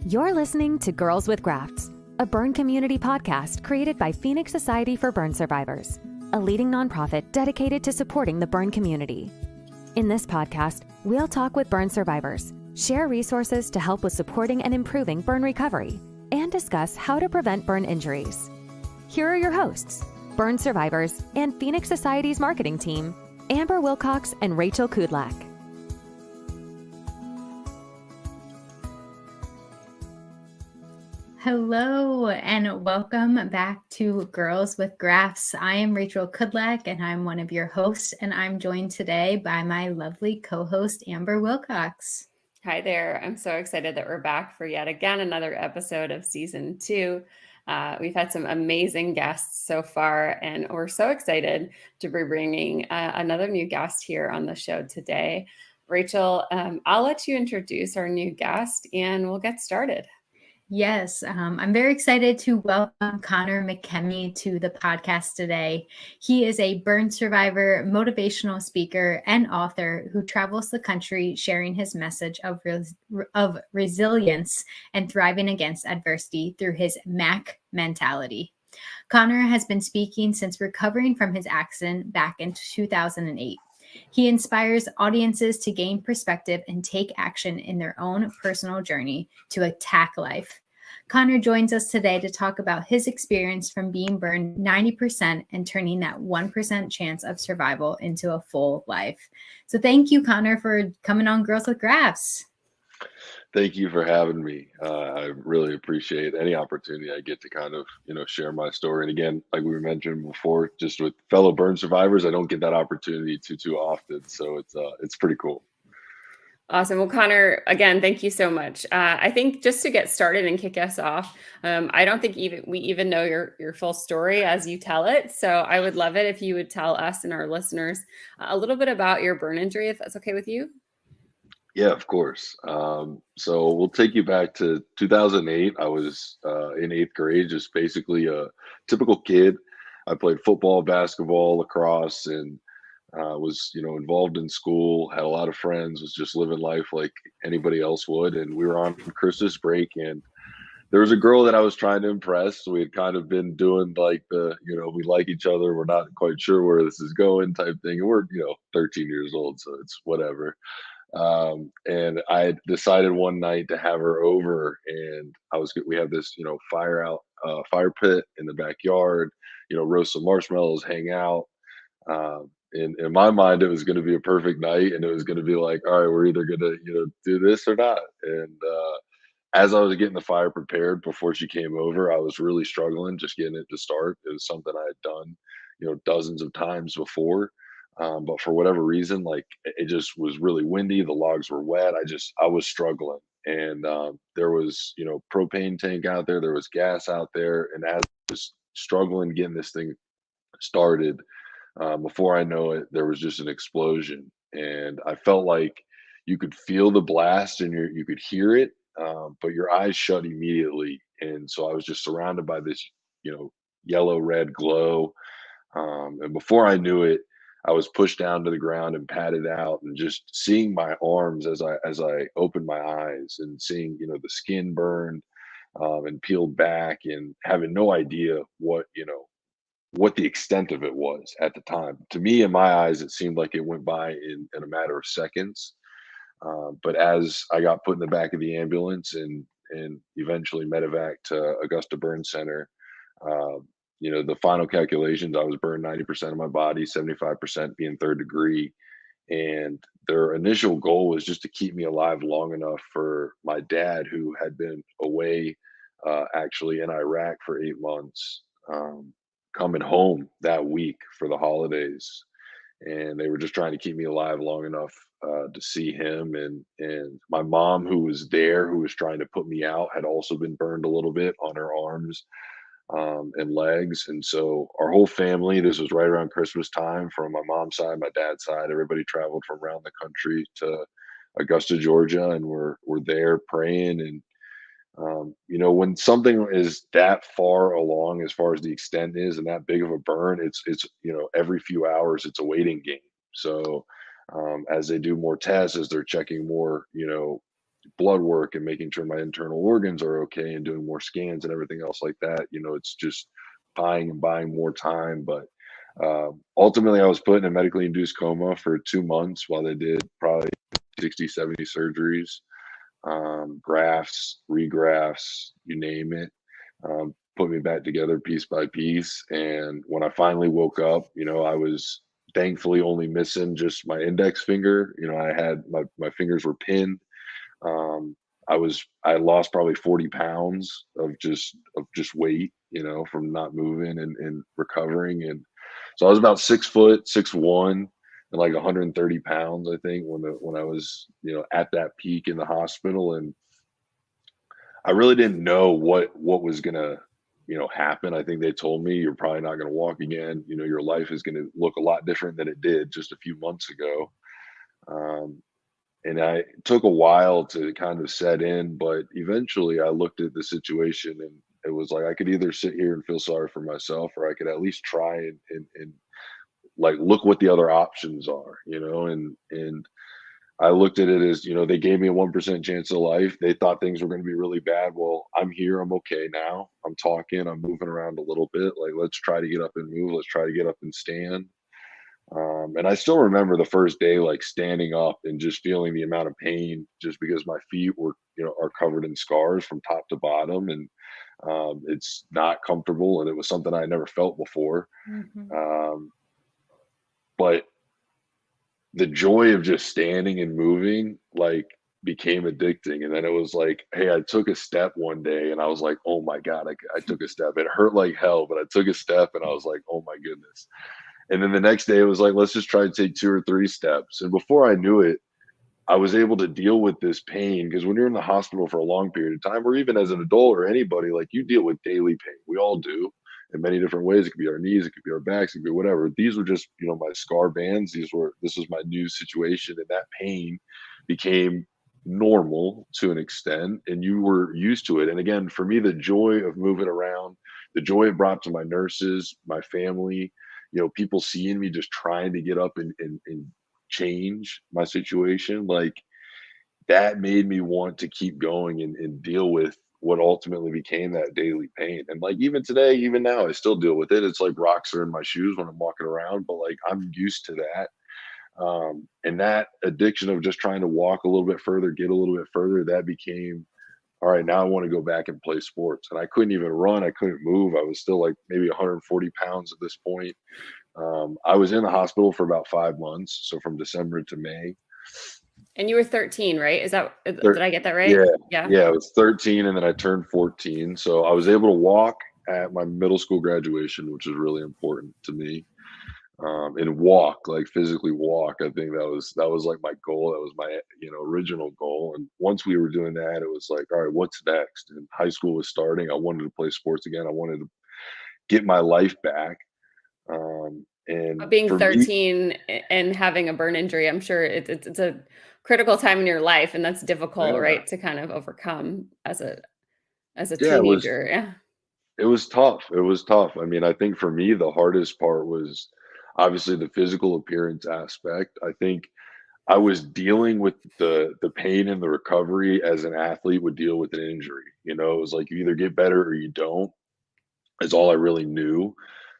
You're listening to Girls with Grafts, a burn community podcast created by Phoenix Society for Burn Survivors, a leading nonprofit dedicated to supporting the burn community. In this podcast, we'll talk with burn survivors, share resources to help with supporting and improving burn recovery, and discuss how to prevent burn injuries. Here are your hosts, burn survivors and Phoenix Society's marketing team, Amber Wilcox and Rachel Kudlak. Hello and welcome back to Girls with Grafts. I am Rachel Kudlak and I'm one of your hosts, and I'm joined today by my lovely co-host Amber Wilcox. Hi there. I'm so excited that we're back for yet again another episode of season 2. We've had some amazing guests so far, and we're so excited to be bringing another new guest here on the show today. Rachel, I'll let you introduce our new guest and we'll get started. Yes, I'm very excited to welcome Connor McKemey to the podcast today. He is a burn survivor, motivational speaker, and author who travels the country sharing his message of resilience and thriving against adversity through his CMAC mentality. Connor has been speaking since recovering from his accident back in 2008. He inspires audiences to gain perspective and take action in their own personal journey to attack life. Connor joins us today to talk about his experience from being burned 90% and turning that 1% chance of survival into a full life. So thank you, Connor, for coming on Girls with Grafts. Thank you for having me. I really appreciate any opportunity I get to kind of, share my story. And again, like we mentioned before, just with fellow burn survivors, I don't get that opportunity too often. So it's pretty cool. Awesome. Well, Connor, again, thank you so much. I think just to get started and kick us off, I don't think we even know your full story as you tell it. So I would love it if you would tell us and our listeners a little bit about your burn injury, if that's okay with you. Yeah, of course. So we'll take you back to 2008. I was in 8th grade, just basically a typical kid. I played football, basketball, lacrosse, and was, involved in school, had a lot of friends, was just living life like anybody else would. And we were on Christmas break, and there was a girl that I was trying to impress. We had kind of been doing like we like each other. We're not quite sure where this is going type thing. And we're, 13 years old, so it's whatever. And I decided one night to have her over, and we have this, fire pit in the backyard, roast some marshmallows, hang out. In my mind, it was going to be a perfect night, and it was going to be like, all right, we're either going to, do this or not. And, as I was getting the fire prepared before she came over, I was really struggling just getting it to start. It was something I had done, dozens of times before. But for whatever reason, like it just was really windy. The logs were wet. I was struggling, and there was, propane tank out there. There was gas out there, and as I was struggling getting this thing started, before I know it, there was just an explosion, and I felt like you could feel the blast and you could hear it, but your eyes shut immediately, and so I was just surrounded by this, yellow red glow, and before I knew it, I was pushed down to the ground and patted out, and just seeing my arms as I opened my eyes and seeing, the skin burned, and peeled back, and having no idea what the extent of it was at the time. To me, in my eyes, it seemed like it went by in a matter of seconds. But as I got put in the back of the ambulance and eventually medevac to Augusta Burn Center, uh, the final calculations, I was burned 90% of my body, 75% being 3rd degree. And their initial goal was just to keep me alive long enough for my dad, who had been away, actually in Iraq for 8 months, coming home that week for the holidays. And they were just trying to keep me alive long enough to see him. And my mom, who was there, who was trying to put me out, had also been burned a little bit on her arms, and legs. And so our whole family, this was right around Christmas time, from my mom's side, my dad's side, everybody traveled from around the country to Augusta, Georgia, and we're there praying. And when something is that far along as far as the extent is and that big of a burn, it's every few hours it's a waiting game. So as they do more tests, as they're checking more blood work and making sure my internal organs are okay and doing more scans and everything else like that. It's just buying and buying more time. But ultimately, I was put in a medically induced coma for 2 months while they did probably 60, 70 surgeries, grafts, regrafts, you name it. Put me back together piece by piece. And when I finally woke up, I was thankfully only missing just my index finger. I had my fingers were pinned. I lost probably 40 pounds of just weight, from not moving and recovering. And so I was about 6', 6'1", and like 130 pounds, I think, when I was, at that peak in the hospital. And I really didn't know what was gonna, happen. I think they told me, you're probably not gonna walk again. Your life is gonna look a lot different than it did just a few months ago. And it took a while to kind of set in, but eventually I looked at the situation and it was like I could either sit here and feel sorry for myself, or I could at least try and like look what the other options are, and I looked at it as, they gave me a 1% chance of life. They thought things were going to be really bad. Well, I'm here. I'm okay now. I'm talking. I'm moving around a little bit. Like, let's try to get up and move. Let's try to get up and stand. And I still remember the first day, like standing up and just feeling the amount of pain, just because my feet were, are covered in scars from top to bottom. And it's not comfortable. And it was something I never felt before. But the joy of just standing and moving, like, became addicting. And then it was like, hey, I took a step one day and I was like, oh my God, I took a step. It hurt like hell, but I took a step and I was like, oh my goodness. And then the next day it was like, let's just try to take 2 or 3 steps. And before I knew it, I was able to deal with this pain, because when you're in the hospital for a long period of time, or even as an adult or anybody, like, you deal with daily pain. We all do, in many different ways. It could be our knees, it could be our backs, it could be whatever. These were just, my scar bands. This was my new situation. And that pain became normal to an extent, and you were used to it. And again, for me, the joy of moving around, the joy it brought to my nurses, my family, people seeing me just trying to get up and change my situation, like, that made me want to keep going and deal with what ultimately became that daily pain. And like, even today, even now, I still deal with it. It's like rocks are in my shoes when I'm walking around, but like, I'm used to that. And that addiction of just trying to walk a little bit further, get a little bit further, that became, all right, now I want to go back and play sports. And I couldn't even run. I couldn't move. I was still like maybe 140 pounds at this point. I was in the hospital for about 5 months. So from December to May. And you were 13, right? Did I get that right? Yeah. I was 13 and then I turned 14. So I was able to walk at my middle school graduation, which is really important to me. And walk, like physically walk. I think that was like my goal. That was my, original goal. And once we were doing that, it was like, all right, what's next? And high school was starting. I wanted to play sports again. I wanted to get my life back. And being 13 and having a burn injury, I'm sure it's a critical time in your life, and that's difficult, right, to kind of overcome as a teenager. It was tough. It was tough. I mean, I think for me, the hardest part was obviously the physical appearance aspect. I think I was dealing with the pain and the recovery as an athlete would deal with an injury. It was like, you either get better or you don't, is all I really knew.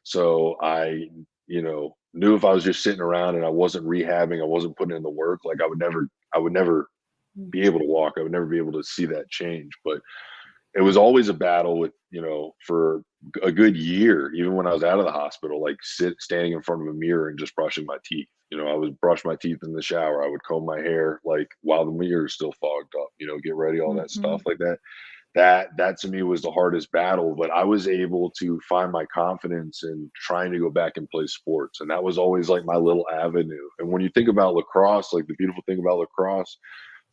So I, knew if I was just sitting around and I wasn't rehabbing, I wasn't putting in the work, like I would never be able to walk. I would never be able to see that change. But it was always a battle with, for a good year, even when I was out of the hospital, like standing in front of a mirror and just brushing my teeth. I would brush my teeth in the shower. I would comb my hair, like, while the mirror is still fogged up, get ready, all that stuff like that. That to me was the hardest battle, but I was able to find my confidence in trying to go back and play sports. And that was always like my little avenue. And when you think about lacrosse, like, the beautiful thing about lacrosse,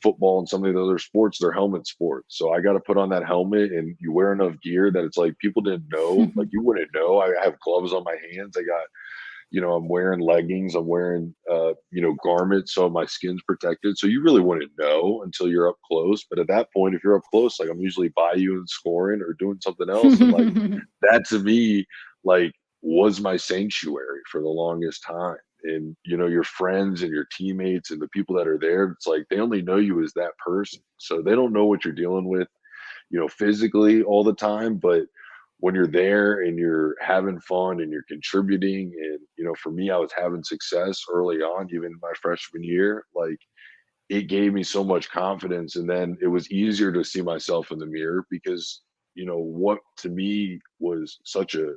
football, and some of the other sports, they're helmet sports. So I got to put on that helmet, and you wear enough gear that it's like people didn't know, like, you wouldn't know. I have gloves on my hands. I got, I'm wearing leggings, I'm wearing, garments, so my skin's protected. So you really wouldn't know until you're up close. But at that point, if you're up close, like, I'm usually by you and scoring or doing something else. And like, that to me, like, was my sanctuary for the longest time. and your friends and your teammates and the people that are there, it's like they only know you as that person, so they don't know what you're dealing with physically all the time. But when you're there and you're having fun and you're contributing, and for me, I was having success early on, even my freshman year, like it gave me so much confidence. And then it was easier to see myself in the mirror, because what to me was such a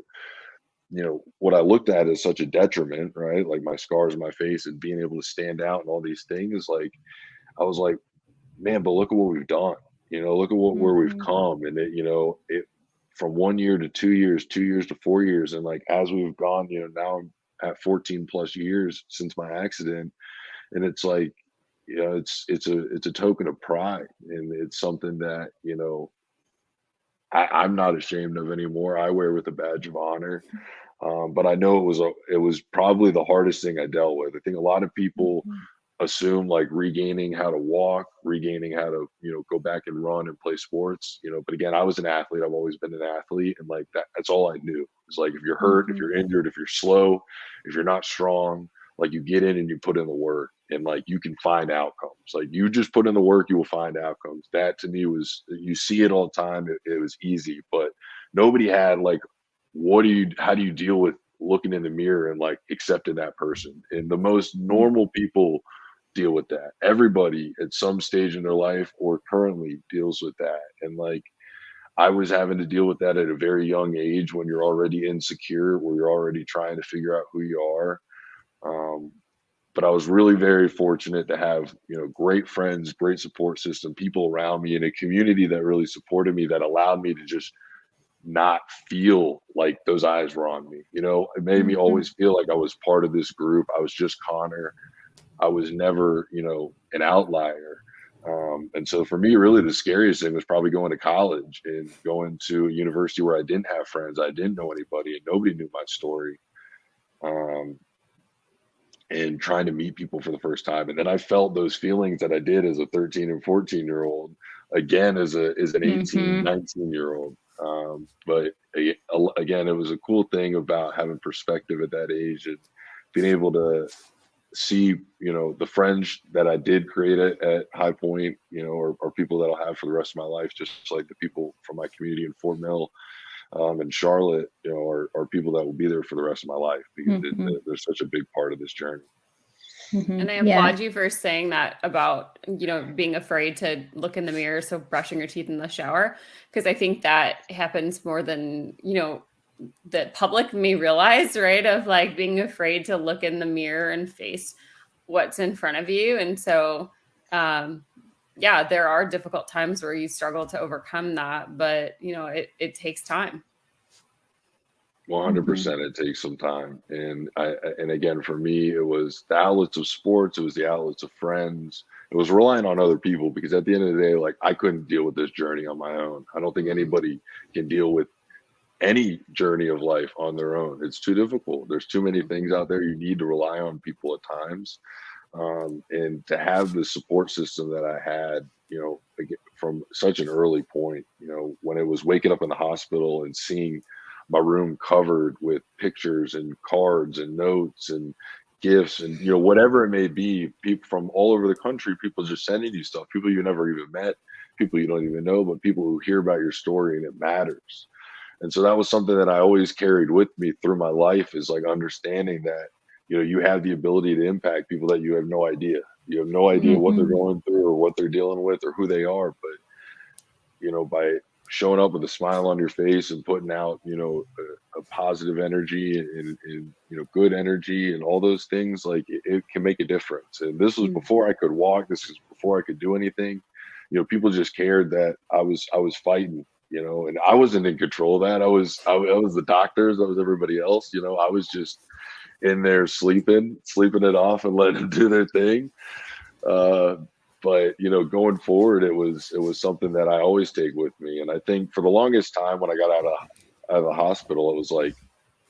what I looked at as such a detriment, right? Like my scars on my face and being able to stand out and all these things, like I was like, man, but look at what we've done. Look at where we've come. And it from 1 year to 2 years, 2 years to 4 years. And like, as we've gone, now I'm at 14 plus years since my accident. And it's like, it's a token of pride. And it's something that, I'm not ashamed of anymore. I wear with a badge of honor. But I know it was probably the hardest thing I dealt with. I think a lot of people assume like regaining how to walk, regaining how to, go back and run and play sports, but again, I was an athlete. I've always been an athlete. And like that's all I knew. It's like, if you're hurt, if you're injured, if you're slow, if you're not strong, like you get in and you put in the work, and like you can find outcomes. Like you just put in the work, you will find outcomes. That to me was, you see it all the time. It was easy, but nobody had like, how do you deal with looking in the mirror and like accepting that person? And the most normal people deal with that. Everybody at some stage in their life or currently deals with that. And like, I was having to deal with that at a very young age, when you're already insecure, where you're already trying to figure out who you are. But I was really very fortunate to have, great friends, great support system, people around me, and a community that really supported me, that allowed me to just not feel like those eyes were on me. It made me always feel like I was part of this group. I was just Connor. I was never, an outlier. And so for me, really the scariest thing was probably going to college and going to a university where I didn't have friends. I didn't know anybody, and nobody knew my story. And trying to meet people for the first time. And then I felt those feelings that I did as a 13 and 14-year-old again as an 18, 19-year-old. But again, it was a cool thing about having perspective at that age, and being able to see, the friends that I did create at High Point, are people that I'll have for the rest of my life, just like the people from my community in Fort Mill and Charlotte, are people that will be there for the rest of my life, because they're such a big part of this journey. And I applaud you for saying that about, being afraid to look in the mirror. So brushing your teeth in the shower, because I think that happens more than, the public may realize, right? Of like being afraid to look in the mirror and face what's in front of you. And so, there are difficult times where you struggle to overcome that, but it takes time. 100%. It takes some time. And again, for me, it was the outlets of sports. It was the outlets of friends. It was relying on other people, because at the end of the day, like I couldn't deal with this journey on my own. I don't think anybody can deal with any journey of life on their own. It's too difficult. There's too many things out there. You need to rely on people at times. And to have the support system that I had, from such an early point, when it was waking up in the hospital and seeing my room covered with pictures and cards and notes and gifts and, whatever it may be, people from all over the country, people just sending you stuff, people you never even met, people you don't even know, but people who hear about your story, and it matters. And so that was something that I always carried with me through my life, is like understanding that, you have the ability to impact people that you have no idea. You have no idea what they're going through or what they're dealing with or who they are. But, by showing up with a smile on your face and putting out, a positive energy and good energy and all those things, like it can make a difference. And this was before I could walk. This was before I could do anything. People just cared that I was fighting, and I wasn't in control of that. I was the doctors. I was everybody else. I was just in there sleeping it off and letting them do their thing. But going forward, it was something that I always take with me. And I think for the longest time, when I got out of the hospital, it was like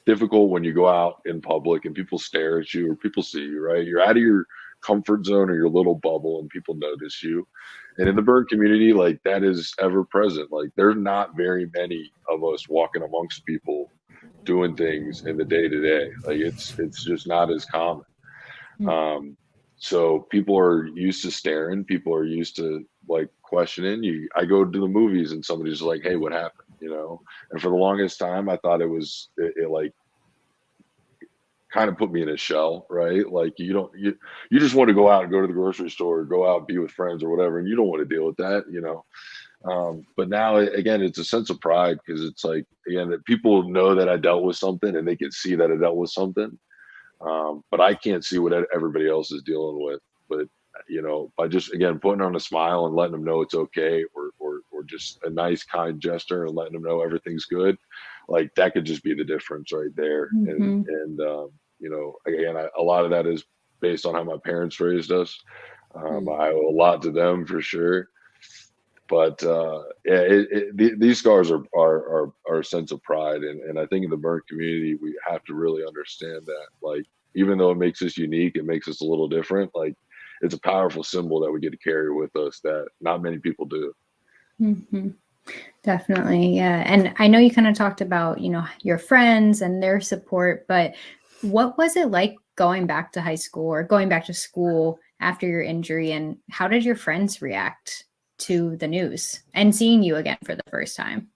difficult when you go out in public and people stare at you or people see you, right? You're out of your comfort zone or your little bubble, and people notice you. And in the burn community, like that is ever present. Like there's not very many of us walking amongst people doing things in the day to day. Like it's just not as common. So people are used to staring. People are used to like questioning you. I go to the movies and somebody's like, "Hey, what happened?" And for the longest time, I thought it like kind of put me in a shell, right? Like you just want to go out and go to the grocery store, or go out and be with friends or whatever, and you don't want to deal with that. But now again, it's a sense of pride, because it's like, again, that people know that I dealt with something and they can see that I dealt with something. But I can't see what everybody else is dealing with. But by just, again, putting on a smile and letting them know it's okay, or just a nice, kind gesture and letting them know everything's good, like that could just be the difference right there. And again, a lot of that is based on how my parents raised us. I owe a lot to them for sure. But these scars are a sense of pride, and I think in the burn community we have to really understand that, like, even though it makes us unique, it makes us a little different. Like, it's a powerful symbol that we get to carry with us that not many people do. Definitely, yeah. And I know you kind of talked about your friends and their support, but what was it like going back to high school or going back to school after your injury, and how did your friends react to the news and seeing you again for the first time?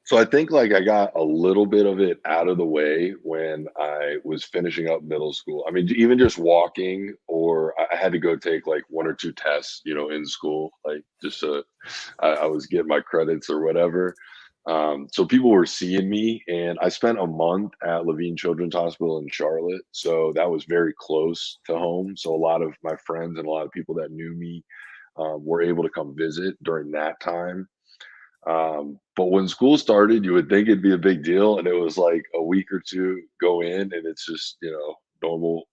So I think like I got a little bit of it out of the way when I was finishing up middle school. I mean, even just walking, or I had to go take like 1 or 2 tests, in school, like just so I was getting my credits or whatever. So people were seeing me, and I spent a month at Levine Children's Hospital in Charlotte. So that was very close to home. So a lot of my friends and a lot of people that knew me were able to come visit during that time. But when school started, you would think it'd be a big deal, and it was like a week or two go in, and it's just normal.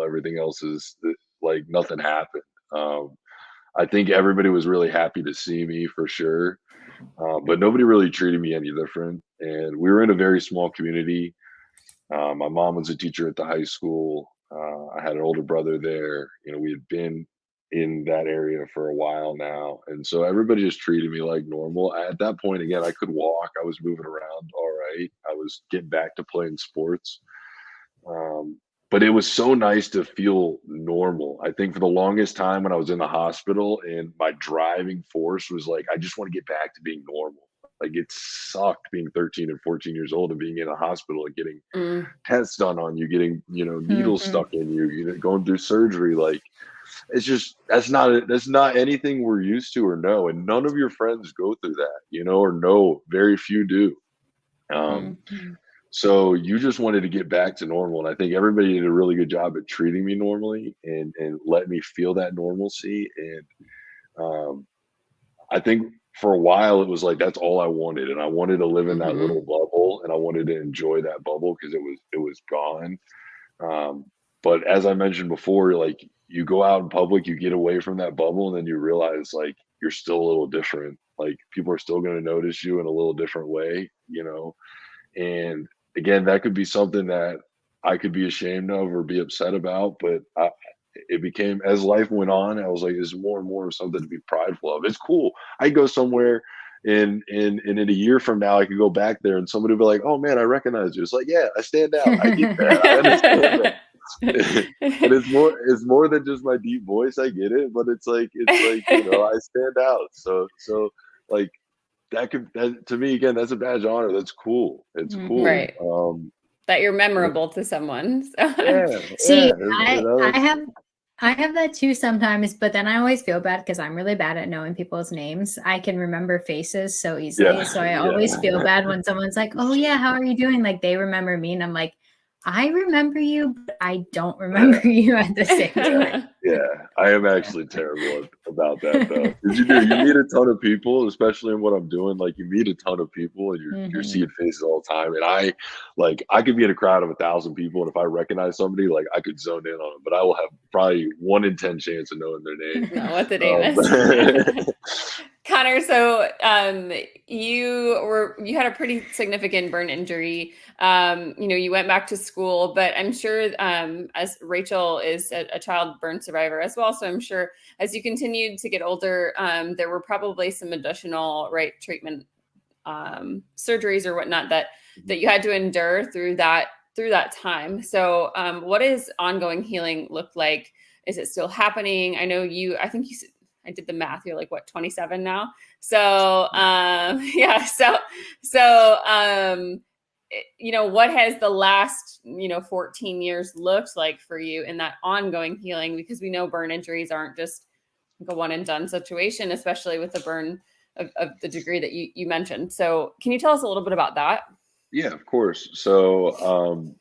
Everything else is like nothing happened. I think everybody was really happy to see me for sure, but nobody really treated me any different. And we were in a very small community. My mom was a teacher at the high school. I had an older brother there. We had been in that area for a while now, and so everybody just treated me like normal. At that point, again, I could walk. I was moving around all right. I was getting back to playing sports. But it was so nice to feel normal. I think for the longest time when I was in the hospital, and my driving force was like, I just want to get back to being normal. Like, it sucked being 13 and 14 years old and being in a hospital and getting tests done on you, getting, needles stuck in you, going through surgery. Like, it's just, that's not anything we're used to or know. And none of your friends go through that, or know, very few do. So you just wanted to get back to normal. And I think everybody did a really good job at treating me normally and letting me feel that normalcy. And I think for a while it was like, that's all I wanted. And I wanted to live in that little bubble, and I wanted to enjoy that bubble because it was gone. But as I mentioned before, like, you go out in public, you get away from that bubble, and then you realize like you're still a little different. Like, people are still going to notice you in a little different way, and again, that could be something that I could be ashamed of or be upset about, but it became, as life went on, I was like, it's more and more something to be prideful of. It's cool. I go somewhere and in a year from now, I could go back there and somebody will be like, "Oh man, I recognize you." It's like, yeah, I stand out. I get that. I understand that. And it's more than just my deep voice. I get it, but it's like I stand out. So like, that to me, again, that's a badge of honor. That's cool. It's cool. Right. That you're memorable to someone. So. Yeah. See, yeah, I have that too sometimes, but then I always feel bad because I'm really bad at knowing people's names. I can remember faces so easily. Yeah, So I always feel bad when someone's like, "Oh yeah, how are you doing?" Like, they remember me, and I'm like, I remember you, but I don't remember you at the same time. Yeah, I am actually terrible about that though. Because you meet a ton of people, especially in what I'm doing. Like, you meet a ton of people, and you're seeing faces all the time. And I could be in a crowd of 1,000 people, and if I recognize somebody, like, I could zone in on them, but I will have probably 1 in 10 chance of knowing their name. Know what the name is. Connor, so you had a pretty significant burn injury. You went back to school, but I'm sure as Rachel is a child burn survivor as well, so I'm sure as you continued to get older, there were probably some additional treatment surgeries or whatnot that you had to endure through that through that time. So what does ongoing healing look like? Is it still happening? I know I think you, I did the math. You're like, what, 27 now? So yeah. What has the last, 14 years looked like for you in that ongoing healing? Because we know burn injuries aren't just like a one and done situation, especially with the burn of the degree that you mentioned. So can you tell us a little bit about that? Yeah, of course. So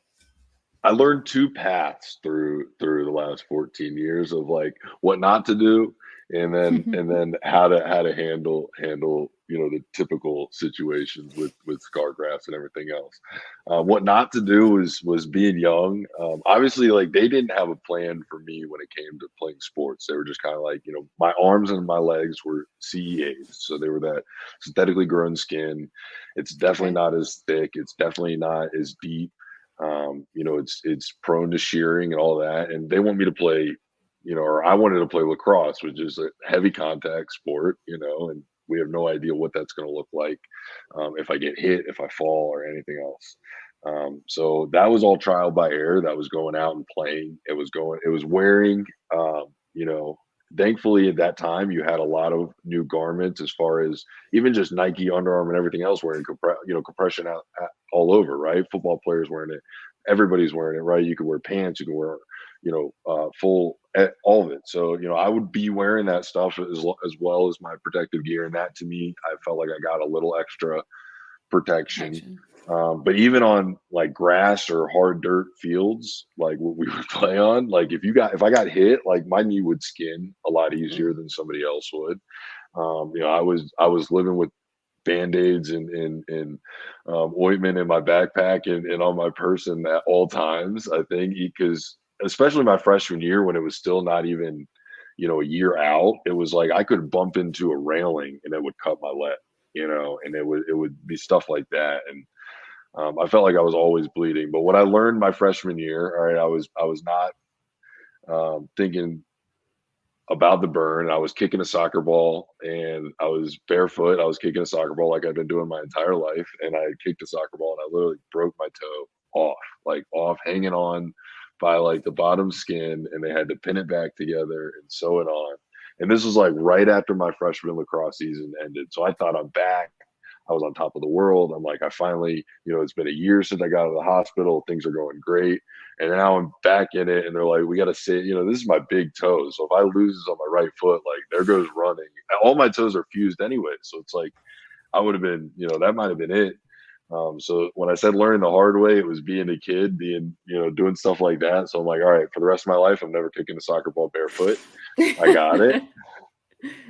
I learned two paths through the last 14 years of like what not to do, and then how to handle the typical situations with scar grafts and everything else. What not to do was being young. Obviously, like they didn't have a plan for me when it came to playing sports. They were just kind of like, my arms and my legs were CEAs, so they were that synthetically grown skin. It's definitely not as thick. It's definitely not as deep. It's prone to shearing and all that. And they want me to play, or I wanted to play lacrosse, which is a heavy contact sport, and we have no idea what that's going to look like if I get hit, if I fall, or anything else. So that was all trial by error. That was going out and playing. It was wearing, thankfully at that time you had a lot of new garments as far as even just Nike, Under Armour, and everything else wearing compression out all over, right? Football players wearing it, everybody's wearing it, right? You could wear pants, you can wear full all of it. So I would be wearing that stuff as well as my protective gear, and that to me, I felt like I got a little extra protection. But even on like grass or hard dirt fields, like what we would play on, like if I got hit, like my knee would skin a lot easier than somebody else would. I was living with Band-Aids and ointment in my backpack and on my person at all times, I think, because especially my freshman year when it was still not even, a year out, it was like I could bump into a railing and it would cut my leg, and it would be stuff like that. And I felt like I was always bleeding. But what I learned my freshman year, all right, I was not thinking about the burn. I was kicking a soccer ball and I was barefoot. I was kicking a soccer ball like I've been doing my entire life. And I kicked a soccer ball and I literally broke my toe off, hanging on by like the bottom skin. And they had to pin it back together and sew it on. And this was like right after my freshman lacrosse season ended. So I thought I'm back. I was on top of the world. I'm like, I finally, it's been a year since I got out of the hospital. Things are going great. And now I'm back in it. And they're like, we got to say, this is my big toe. So if I lose this on my right foot, like there goes running. All my toes are fused anyway. So it's like, I would have been, that might've been it. So when I said learning the hard way, it was being a kid, doing stuff like that. So I'm like, all right, for the rest of my life, I'm never kicking a soccer ball barefoot. I got it.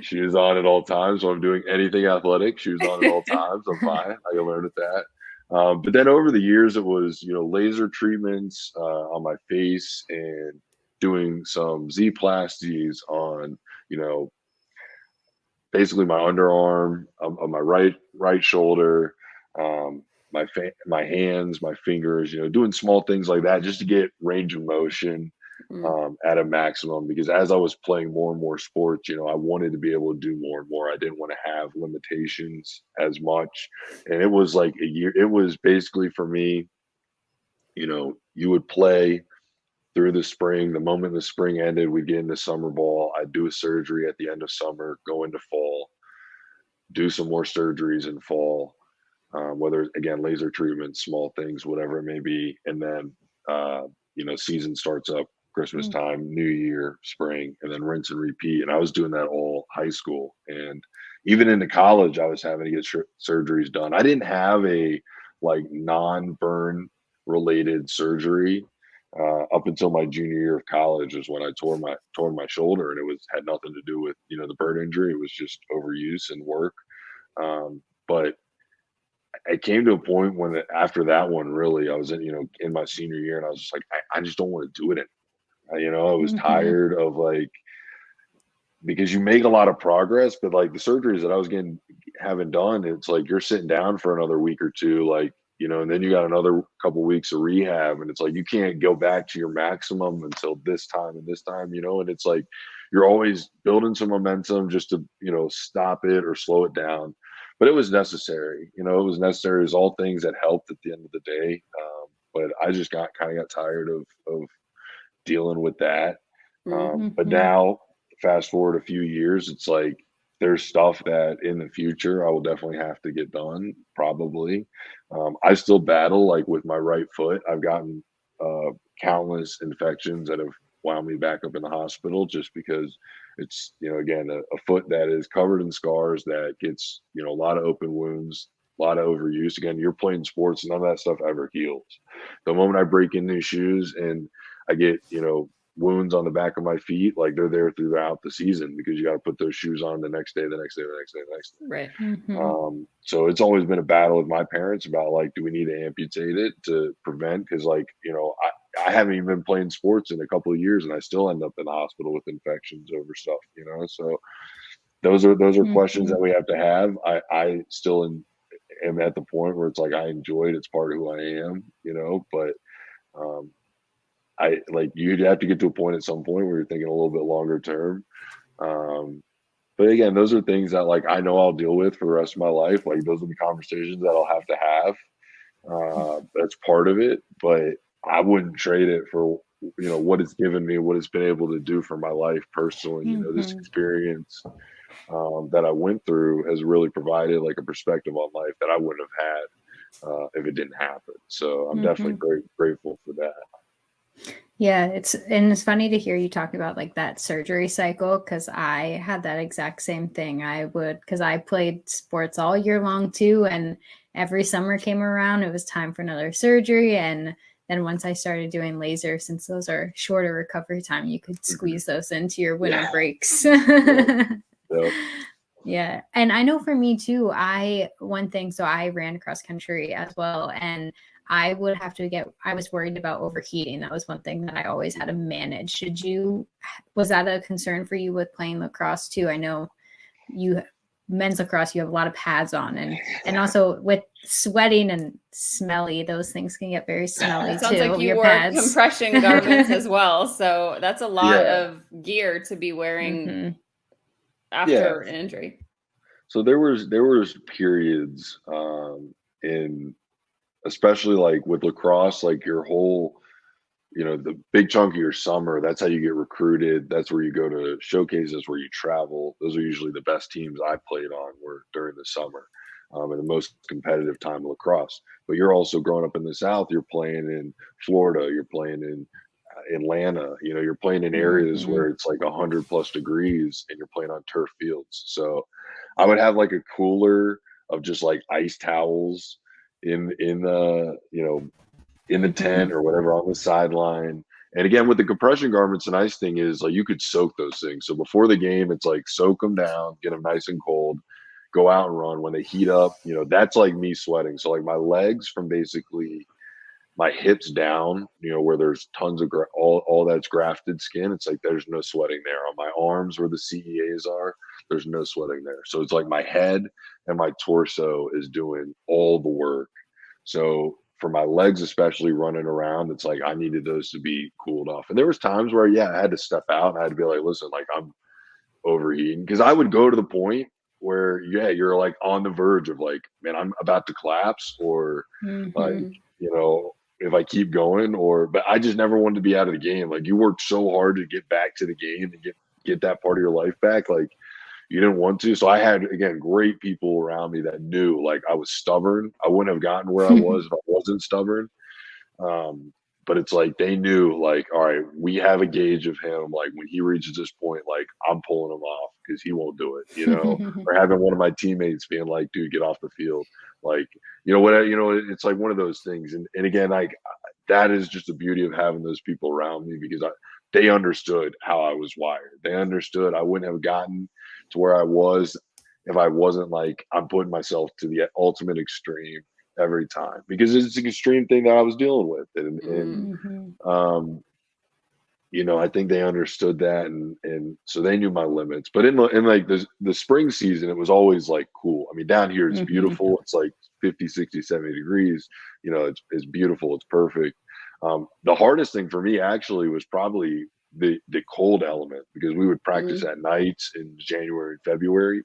Shoes on at all times. So I'm doing anything athletic, shoes on at all times. I'm fine. I can learn at that. But then over the years, it was, laser treatments on my face and doing some Z-plasties on, basically my underarm, on my right shoulder, my hands, my fingers, doing small things like that just to get range of motion at a maximum, because as I was playing more and more sports, I wanted to be able to do more and more. I didn't want to have limitations as much. And it was like a year. It was basically for me, you would play through the spring. The moment the spring ended, we'd get into summer ball. I'd do a surgery at the end of summer, go into fall, do some more surgeries in fall, whether, again, laser treatments, small things, whatever it may be. And then, season starts up Christmas time, New Year, spring, and then rinse and repeat. And I was doing that all high school. And even into college, I was having to get surgeries done. I didn't have a like non-burn related surgery up until my junior year of college is when I tore my shoulder, and it had nothing to do with, the burn injury. It was just overuse and work. But it came to a point when after that one, really, I was in my senior year, and I was just like, I just don't want to do it anymore. I was tired of because you make a lot of progress, but like the surgeries that I was having done, it's like you're sitting down for another week or two, and then you got another couple weeks of rehab, and it's like you can't go back to your maximum until this time and this time, and it's like you're always building some momentum just to stop it or slow it down. But it was necessary. It was necessary. It was all things that helped at the end of the day. but I just got tired of dealing with that. But Mhm. now, fast forward a few years, it's like there's stuff that in the future I will definitely have to get done, probably. I still battle like with my right foot. I've gotten countless infections that have wound me back up in the hospital just because it's, again, a foot that is covered in scars that gets, a lot of open wounds, a lot of overuse. Again, you're playing sports, none of that stuff ever heals. The moment I break in these shoes and I get, wounds on the back of my feet, like they're there throughout the season because you got to put those shoes on the next day, the next day, the next day, the next day. Right. Mhm. So it's always been a battle with my parents about like, do we need to amputate it to prevent? Because like, I haven't even been playing sports in a couple of years and I still end up in the hospital with infections over stuff, So those are questions that Mhm. we have to have. I still am at the point where it's like I enjoy it. It's part of who I am, but um, I like you'd have to get to a point at some point where you're thinking a little bit longer term. Um, but again, those are things that like I know I'll deal with for the rest of my life. Like those are the conversations that I'll have to have. That's part of it, but I wouldn't trade it for what it's given me, what it's been able to do for my life personally. This Mhm. experience that I went through has really provided like a perspective on life that I wouldn't have had if it didn't happen. So I'm definitely Mhm. grateful for that. Yeah, it's funny to hear you talk about like that surgery cycle because I had that exact same thing. Because I played sports all year long too, and every summer came around, it was time for another surgery. And then once I started doing laser, since those are shorter recovery time, you could Mhm. squeeze those into your winter Yeah. breaks. Yep. Yep. Yeah. And I know for me too, so I ran cross country as well. And I was worried about overheating. That was one thing that I always had to manage. Was that a concern for you with playing lacrosse too? I know men's lacrosse, you have a lot of pads on and also with sweating and smelly, those things can get very smelly It sounds like too, you your wore pads. compression garments as well. So that's a lot Yeah. of gear to be wearing Hmm. Yeah. after an injury. So there was periods in especially like with lacrosse, like your whole, the big chunk of your summer, that's how you get recruited. That's where you go to showcases, where you travel. Those are usually the best teams I played on were during the summer, and the most competitive time of lacrosse. But you're also growing up in the South. You're playing in Florida. You're playing in Atlanta. You're playing in areas Hmm. where it's like 100+ degrees, and you're playing on turf fields. So I would have like a cooler of just like ice towels in the in the Hmm. tent or whatever on the sideline. And again, with the compression garments, the nice thing is like you could soak those things. So before the game, it's like soak them down, get them nice and cold, go out and run. When they heat up, that's like me sweating. So like my legs from basically my hips down, where there's tons of all that's grafted skin. It's like there's no sweating there. On my arms where the CEAs are, there's no sweating there. So it's like my head and my torso is doing all the work. So for my legs, especially running around, it's like I needed those to be cooled off. And there was times where, yeah, I had to step out and I had to be like, listen, like I'm overheating because I would go to the point where, yeah, you're like on the verge of like, man, I'm about to collapse or like, Hmm. if I keep going but I just never wanted to be out of the game. Like you worked so hard to get back to the game and get that part of your life back. Like you didn't want to. So I had, again, great people around me that knew like I was stubborn. I wouldn't have gotten where I was if I wasn't stubborn. Um, but it's like they knew, like, all right, we have a gauge of him. Like when he reaches this point, like I'm pulling him off because he won't do it. Or having one of my teammates being like, dude, get off the field. Like, it's like one of those things. And again, like that is just the beauty of having those people around me because they understood how I was wired. They understood I wouldn't have gotten to where I was if I wasn't like I'm putting myself to the ultimate extreme every time because it's an extreme thing that I was dealing with. And Hmm. um, I think they understood that and so they knew my limits. But in like the spring season, it was always like cool. I mean, down here it's Hmm. beautiful. It's like 50, 60, 70 degrees. It's beautiful. It's perfect. The hardest thing for me actually was probably the cold element because we would practice at nights in January and February.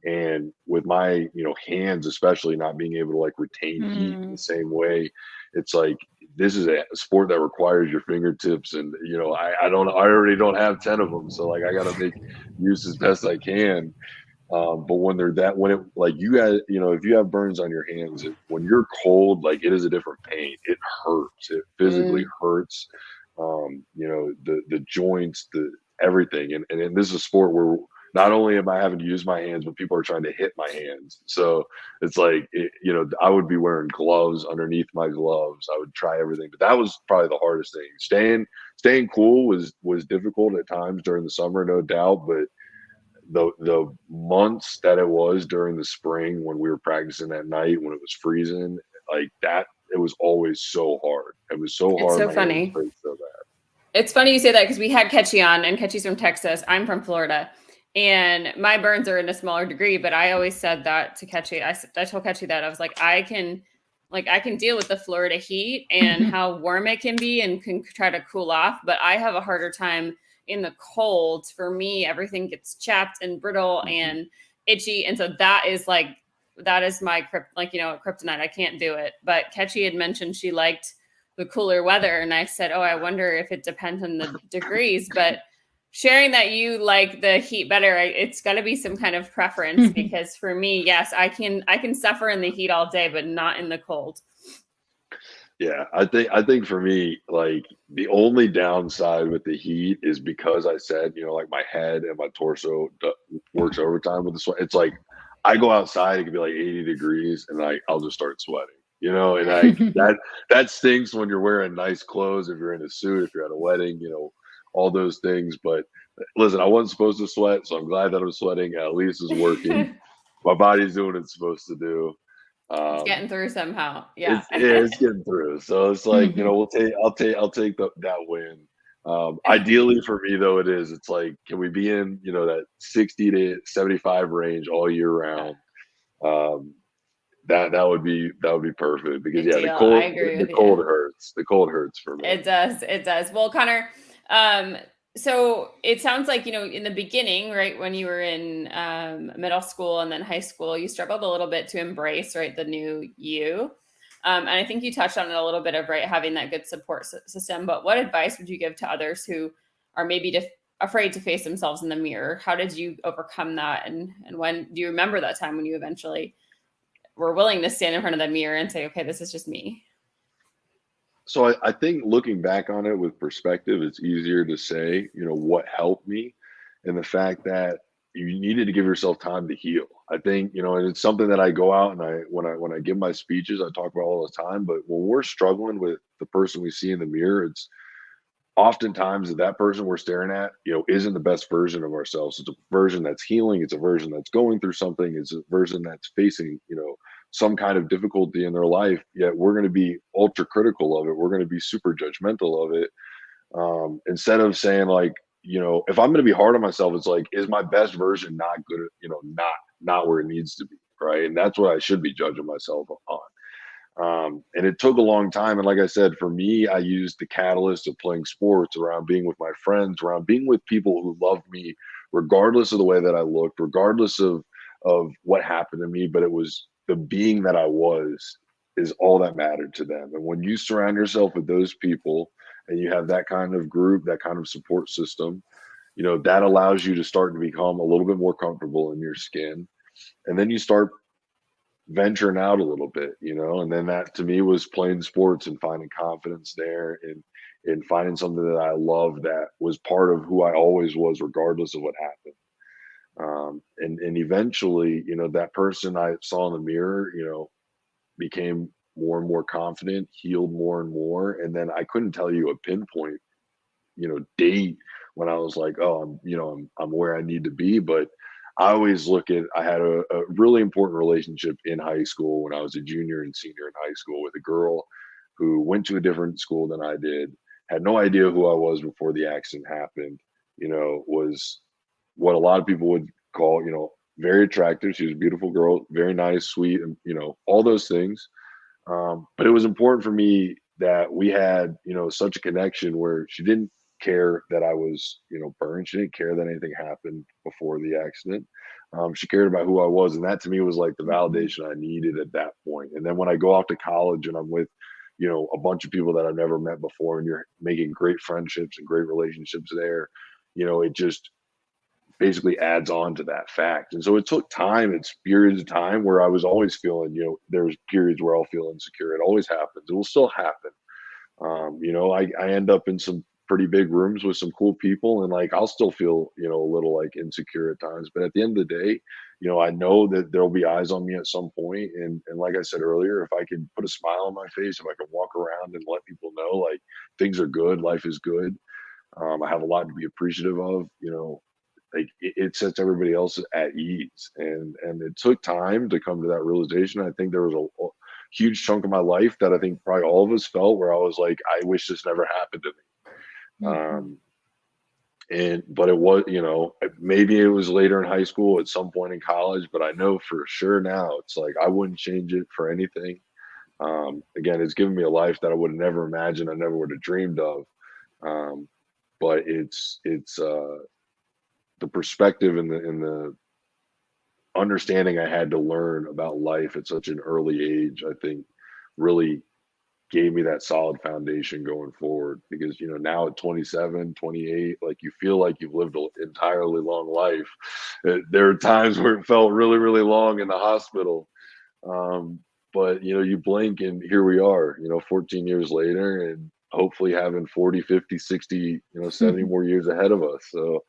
And with my, hands, especially not being able to like retain heat in the same way, it's like this is a sport that requires your fingertips, and I already don't have 10 of them, so like I got to make use as best I can. But when it, like you guys, if you have burns on your hands, when you're cold, like it is a different pain. It hurts. It physically hurts. The joints, everything. And this is a sport where not only am I having to use my hands, but people are trying to hit my hands. So it's like, I would be wearing gloves underneath my gloves. I would try everything, but that was probably the hardest thing. Staying cool was difficult at times during the summer, no doubt, but the months that it was during the spring when we were practicing at night when it was freezing like that, it was always so hard. It was so hard. It's so funny. So bad. It's funny you say that because we had Ketchy on, and Ketchy's from Texas. I'm from Florida, and my burns are in a smaller degree. But I always said that to Ketchy. I told Ketchy that I was like, I can deal with the Florida heat and how warm it can be, and can try to cool off. But I have a harder time in the cold. For me, everything gets chapped and brittle and itchy. And so that is my kryptonite. I can't do it. But Ketchy had mentioned she liked the cooler weather. And I said, I wonder if it depends on the degrees, but sharing that you like the heat better, it's gotta be some kind of preference because for me, yes, I can suffer in the heat all day, but not in the cold. Yeah, I think for me, like the only downside with the heat is because I said, like my head and my torso works overtime with the sweat. It's like I go outside, it could be like 80 degrees, and I'll just start sweating, and that stinks when you're wearing nice clothes, if you're in a suit, if you're at a wedding, all those things. But listen, I wasn't supposed to sweat, so I'm glad that I'm sweating. At least it's working. My body's doing what it's supposed to do. It's getting through somehow. Yeah. It's getting through. So it's like, I'll take that win. Ideally for me though, it's like, can we be in, that 60 to 75 range all year round? That would be perfect because the cold hurts. The cold hurts for me. It does. Well, Connor, so it sounds like, in the beginning, right, when you were in middle school and then high school, you struggled a little bit to embrace, right, the new you. And I think you touched on it a little bit of, right, having that good support system. But what advice would you give to others who are maybe afraid to face themselves in the mirror? How did you overcome that? And when do you remember that time when you eventually were willing to stand in front of the mirror and say, okay, this is just me? So I think looking back on it with perspective, it's easier to say, what helped me, and the fact that you needed to give yourself time to heal. I think, and it's something that I go out and when I give my speeches, I talk about all the time. But when we're struggling with the person we see in the mirror, it's oftentimes that person we're staring at, isn't the best version of ourselves. It's a version that's healing. It's a version that's going through something. It's a version that's facing, some kind of difficulty in their life, yet we're going to be ultra critical of it. We're going to be super judgmental of it. Instead of saying like, if I'm going to be hard on myself, it's like, is my best version not good? Not where it needs to be. Right. And that's what I should be judging myself on. And it took a long time. And like I said, for me, I used the catalyst of playing sports, around being with my friends, around being with people who loved me, regardless of the way that I looked, regardless of what happened to me. But it was the being that I was is all that mattered to them. And when you surround yourself with those people and you have that kind of group, that kind of support system, that allows you to start to become a little bit more comfortable in your skin. And then you start venturing out a little bit, and then that to me was playing sports and finding confidence there and finding something that I loved that was part of who I always was, regardless of what happened. And eventually, that person I saw in the mirror, became more and more confident, healed more and more. And then I couldn't tell you a pinpoint, date when I was like, oh, I'm where I need to be. But I always I had a really important relationship in high school when I was a junior and senior in high school with a girl who went to a different school than I did, had no idea who I was before the accident happened, was what a lot of people would call, very attractive. She was a beautiful girl, very nice, sweet, and, all those things. But it was important for me that we had, such a connection where she didn't care that I was, burned. She didn't care that anything happened before the accident. She cared about who I was. And that to me was like the validation I needed at that point. And then when I go off to college and I'm with, a bunch of people that I've never met before, and you're making great friendships and great relationships there. It just basically adds on to that fact. And so it took time. It's periods of time where I was always feeling, there's periods where I'll feel insecure. It always happens. It will still happen. I end up in some pretty big rooms with some cool people, and like I'll still feel, a little like insecure at times. But at the end of the day, I know that there'll be eyes on me at some point. And like I said earlier, if I can put a smile on my face, if I can walk around and let people know like things are good, life is good. I have a lot to be appreciative of, like it sets everybody else at ease. And it took time to come to that realization. I think there was a huge chunk of my life that I think probably all of us felt where I was like, I wish this never happened to me. But it was, maybe it was later in high school at some point in college, but I know for sure now it's like I wouldn't change it for anything. Again, it's given me a life that I would have never imagined, I never would have dreamed of. But it's the perspective and the understanding I had to learn about life at such an early age, I think really gave me that solid foundation going forward. Because, now at 27, 28, like you feel like you've lived an entirely long life. There are times where it felt really, really long in the hospital. But, you blink and here we are, 14 years later, and hopefully having 40, 50, 60, 70 more years ahead of us. So,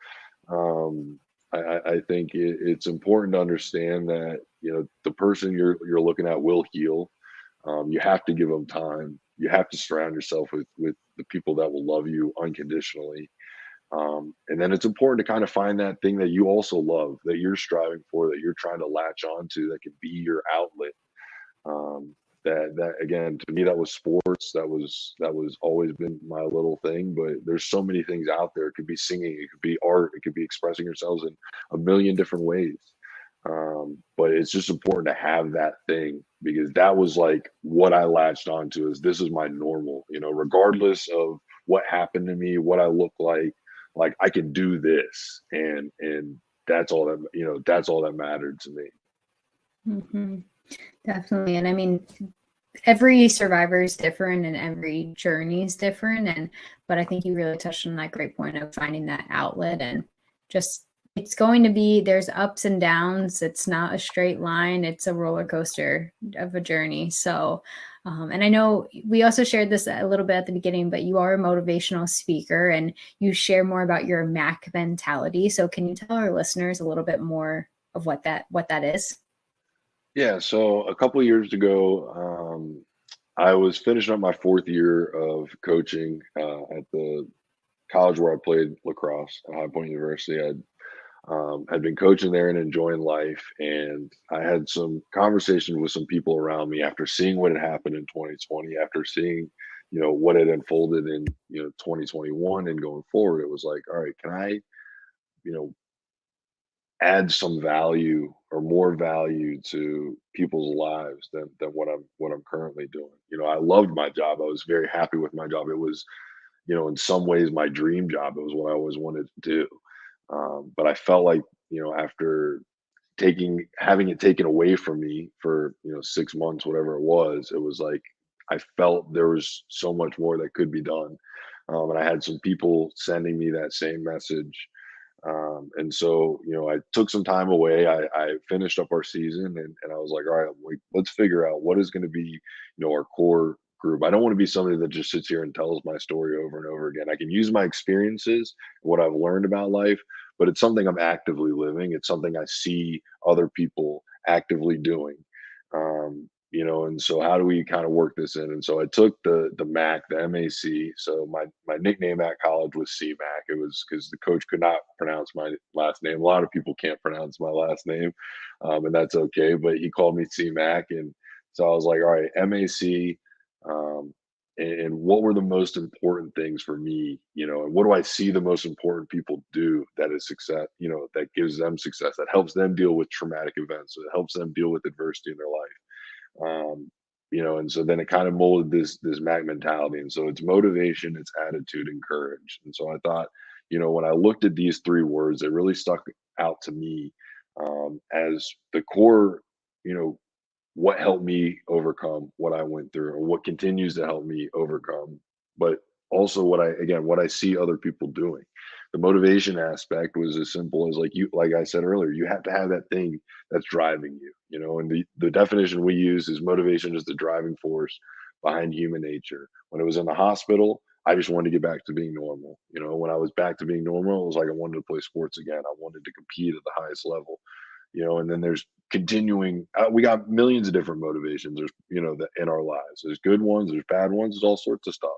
I think it's important to understand that the person you're looking at will heal. You have to give them time. You have to surround yourself with the people that will love you unconditionally. And then it's important to kind of find that thing that you also love, that you're striving for, that you're trying to latch onto, that can be your outlet. That again, to me, that was sports. That was always been my little thing. But there's so many things out there. It could be singing, it could be art, it could be expressing yourselves in a million different ways. But it's just important to have that thing, because that was like what I latched onto, is this is my normal, regardless of what happened to me, what I look like I can do this. And that's all that, that's all that mattered to me. Definitely. And I mean, every survivor is different and every journey is different. But I think you really touched on that great point of finding that outlet, and just, it's going to be, there's ups and downs. It's not a straight line. It's a roller coaster of a journey. So, and I know we also shared this a little bit at the beginning, but you are a motivational speaker and you share more about your MAC mentality. So can you tell our listeners a little bit more of what that is? Yeah. So a couple of years ago, I was finishing up my 4th year of coaching at the college where I played lacrosse at High Point University. I'd been coaching there and enjoying life, and I had some conversations with some people around me after seeing what had happened in 2020, after seeing, what had unfolded in, 2021 and going forward. It was like, all right, can I, you know, add some value or more value to people's lives than what I'm currently doing. I loved my job. I was very happy with my job. It was, in some ways my dream job. It was what I always wanted to do. But I felt like, after having it taken away from me for, 6 months, whatever it was like I felt there was so much more that could be done. And I had some people sending me that same message. And so, I took some time away. I finished up our season, and I was like, all right, let's figure out what is going to be, our core group. I don't want to be somebody that just sits here and tells my story over and over again. I can use my experiences, what I've learned about life, but it's something I'm actively living. It's something I see other people actively doing. And so how do we kind of work this in? And so I took the MAC, the MAC. So my nickname at college was CMAC. It was because the coach could not pronounce my last name. A lot of people can't pronounce my last name, and that's okay. But he called me CMAC, and so I was like, all right, MAC. And what were the most important things for me, and what do I see the most important people do that is success, that gives them success, that helps them deal with traumatic events, that helps them deal with adversity in their life. And so then it kind of molded this MAC mentality. And so it's motivation, it's attitude, and courage. And so I thought, when I looked at these 3 words, it really stuck out to me as the core, what helped me overcome what I went through, or what continues to help me overcome, but also what I see other people doing. The motivation aspect was as simple as like I said earlier, you have to have that thing that's driving you, and the definition we use is motivation is the driving force behind human nature. When I was in the hospital, I just wanted to get back to being normal. When I was back to being normal, it was like I wanted to play sports again. I wanted to compete at the highest level. And then there's continuing, we got millions of different motivations. There's, that in our lives, there's good ones, there's bad ones, there's all sorts of stuff.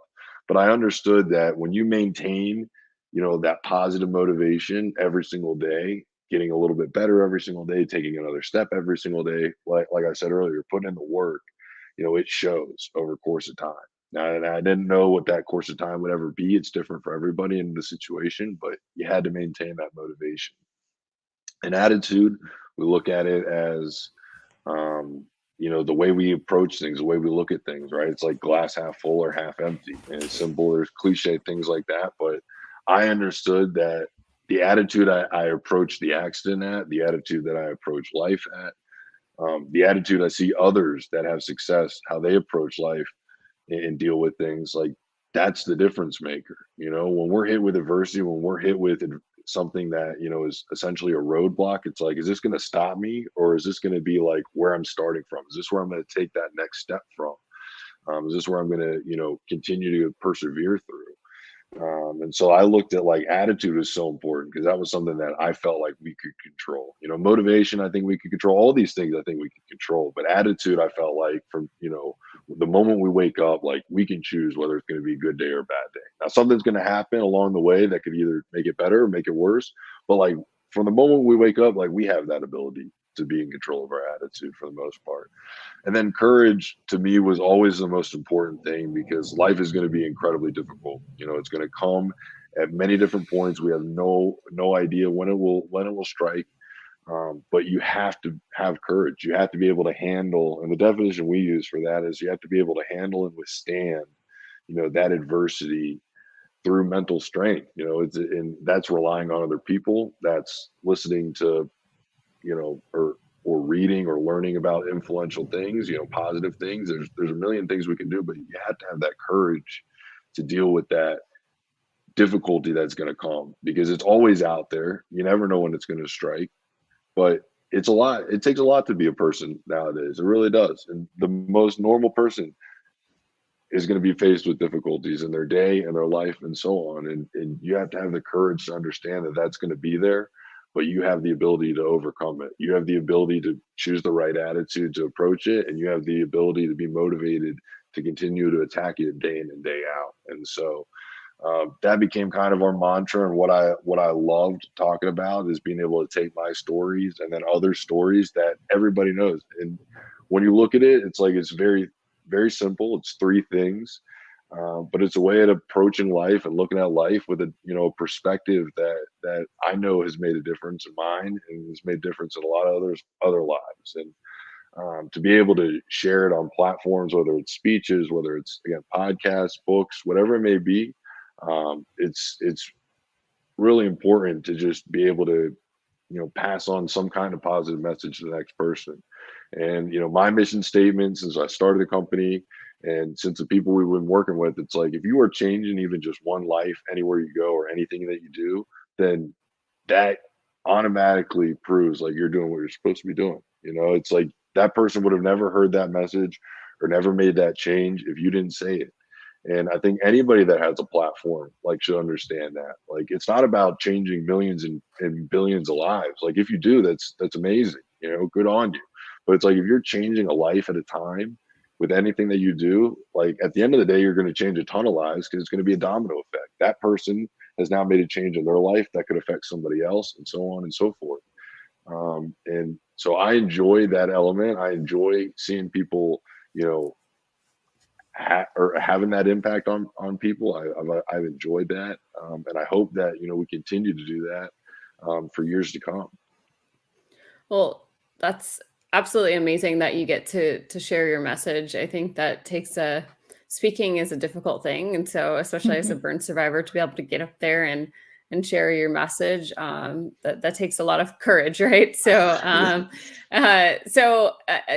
But I understood that when you maintain, that positive motivation every single day, getting a little bit better every single day, taking another step every single day, like I said earlier, putting in the work, it shows over course of time. Now, and I didn't know what that course of time would ever be. It's different for everybody in the situation, but you had to maintain that motivation. And attitude, we look at it as, the way we approach things, the way we look at things, right? It's like glass half full or half empty. And it's simple, there's cliche things like that. But I understood that the attitude I approach the accident at, the attitude that I approach life at, the attitude I see others that have success, how they approach life and deal with things, like that's the difference maker. When we're hit with adversity, when we're hit with something that is essentially a roadblock, it's like, is this going to stop me, or is this going to be like where I'm starting from? Is this where I'm going to take that next step from? Is this where I'm going to continue to persevere through? And so I looked at, like, attitude was so important because that was something that I felt like we could control. Motivation, I think we could control. All these things I think we could control, but attitude, I felt like from the moment we wake up, like, we can choose whether it's going to be a good day or a bad day. Now something's going to happen along the way that could either make it better or make it worse, but like from the moment we wake up, like, we have that ability to be in control of our attitude for the most part. And then courage to me was always the most important thing, because life is going to be incredibly difficult. It's going to come at many different points. We have no idea when it will strike. But you have to have courage. You have to be able to handle, and the definition we use for that is you have to be able to handle and withstand, that adversity through mental strength. And that's relying on other people. That's listening to, or reading or learning about influential things, positive things. There's a million things we can do, but you have to have that courage to deal with that difficulty that's going to come, because it's always out there. You never know when it's going to strike, but it's a lot. It takes a lot to be a person nowadays. It really does. And the most normal person is going to be faced with difficulties in their day and their life and so on. And you have to have the courage to understand that that's going to be there, but you have the ability to overcome it. You have the ability to choose the right attitude to approach it. And you have the ability to be motivated to continue to attack it day in and day out. And so that became kind of our mantra. And what I loved talking about is being able to take my stories and then other stories that everybody knows. And when you look at it, it's like, it's very, very simple. It's three things, but it's a way of approaching life and looking at life with a perspective that I know has made a difference in mine and has made a difference in a lot of other lives. And to be able to share it on platforms, whether it's speeches, whether it's, again, podcasts, books, whatever it may be, it's really important to just be able to, pass on some kind of positive message to the next person. And, my mission statement since I started the company and since the people we've been working with, it's like, if you are changing even just one life anywhere you go or anything that you do, then that automatically proves like you're doing what you're supposed to be doing. It's like that person would have never heard that message or never made that change if you didn't say it. And I think anybody that has a platform like should understand that. Like, it's not about changing millions and billions of lives. Like, if you do, that's amazing, good on you. But it's like, if you're changing a life at a time with anything that you do, like, at the end of the day, you're going to change a ton of lives because it's going to be a domino effect. That person has now made a change in their life that could affect somebody else, and so on and so forth. And so I enjoy that element. I enjoy seeing people, or having that impact on people. I've enjoyed that, and I hope that we continue to do that for years to come. Well, that's absolutely amazing that you get to share your message. I think that speaking is a difficult thing, and so especially as a burn survivor, to be able to get up there and and share your message. That takes a lot of courage, right? So,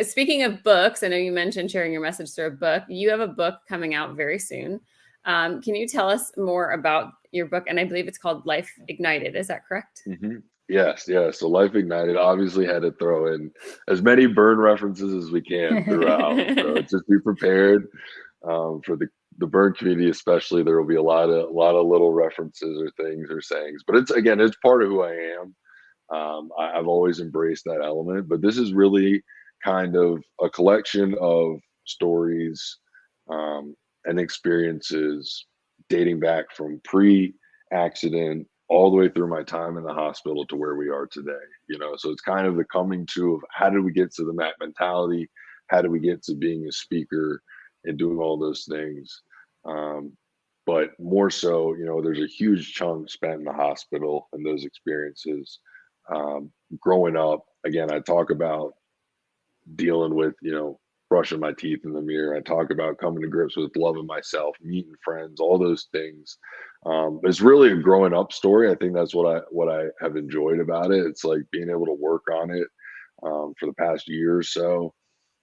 speaking of books, I know you mentioned sharing your message through a book. You have a book coming out very soon. Can you tell us more about your book? And I believe it's called Life Ignited. Is that correct? Mm-hmm. Yes. So Life Ignited obviously had to throw in as many burn references as we can throughout. So just be prepared for the burn community, especially. There will be a lot of little references or things or sayings, but it's part of who I am. I've always embraced that element, but this is really kind of a collection of stories and experiences dating back from pre-accident all the way through my time in the hospital to where we are today. So it's kind of the coming to of how did we get to the MAC mentality? How did we get to being a speaker and doing all those things? But more so, there's a huge chunk spent in the hospital and those experiences. Growing up, again, I talk about dealing with, brushing my teeth in the mirror. I talk about coming to grips with loving myself, meeting friends, all those things. It's really a growing up story. I think that's what I have enjoyed about it. It's like being able to work on it for the past year or so,